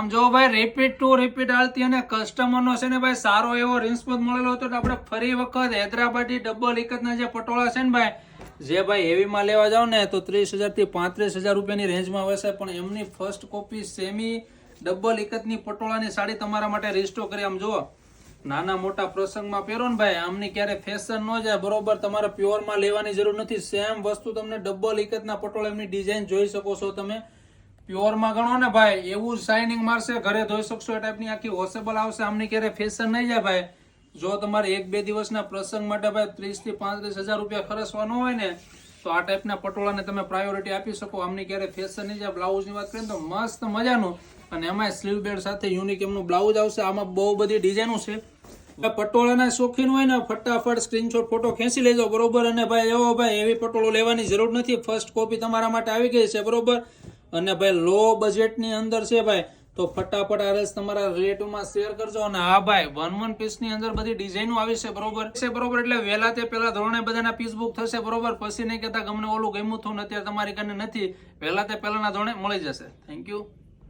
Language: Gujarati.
આમ જો ભાઈ રિપીટ ટુ રિપીટ હાલતી અને કસ્ટમરનો છે ને ભાઈ સારો એવો રિસ્પોન્સ મળેલો હતો. આપણે ફરી વખત હૈદરાબાદી ડબલ ઇકતના જે પટોળા છે ને ભાઈ, જે ભાઈ હેવીમાં લેવા જાવ ને તો 30,000 થી 35,000 રૂપિયાની રેન્જમાં હશે. પણ એમની ફર્સ્ટ કોપી સેમી ડબલ ઇકતની પટોળાની સાડી તમારા માટે રિસ્ટોક કરી. આમ જુઓ, નાના મોટા પ્રસંગમાં પહેરો ને ભાઈ, આમની ક્યારે ફેશન ન જાય. બરોબર, તમારે પ્યોરમાં લેવાની જરૂર નથી. સેમ વસ્તુ તમને ડબલ ઇકતના પટોળા એમની ડિઝાઇન જોઈ શકો છો તમે. પ્યોરમાં ગણો ને ભાઈ, એવું શાઇનિંગ મારશે, ઘરે ધોઈ શકશો એ ટાઈપની આખી વોશેબલ આવશે. આમની ક્યારે ફેશન નહીં જાય ભાઈ. જો તમારે 1-2 દિવસના પ્રસંગ માટે ભાઈ 30,000 થી 35,000 રૂપિયા ખર્ચવાનો હોય ને તો આ ટાઈપના પટોળાને તમે પ્રાયોરિટી આપી શકો. આમની ક્યારે ફેશન નહીં જાય. બ્લાઉઝની વાત કરીએ તો મસ્ત મજાનું, અને એમાં સ્લીવ બેડ સાથે યુનિક એમનું બ્લાઉઝ આવશે. આમાં બહુ બધી ડિઝાઇનો છે. પટોળાના શોખીન હોય ને ફટાફટ સ્ક્રીનશોટ ફોટો ખેંચી લેજો. બરોબર, અને ભાઈ એવો ભાઈ એવી પટોળો લેવાની જરૂર નથી. ફર્સ્ટ કોપી તમારા માટે આવી ગઈ છે. બરોબર, અને ભાઈ લો બજેટની અંદર છે ભાઈ, તો ફટાફટ આ રેસ તમારા રિલેટિવમાં શેર કરજો. અને હા ભાઈ, 1 પીસની અંદર બધી ડિઝાઇનો આવી છે. બરોબર, એટલે વહેલા તે પહેલા ધોરણે બધાના પીસ બુક થશે. બરોબર, પછી નહીં કહેતા ગમને ઓલું ગમ્યું થયું ને અત્યારે તમારી કાને નથી. વહેલા તે પહેલાના ધોરણે મળી જશે. Thank you.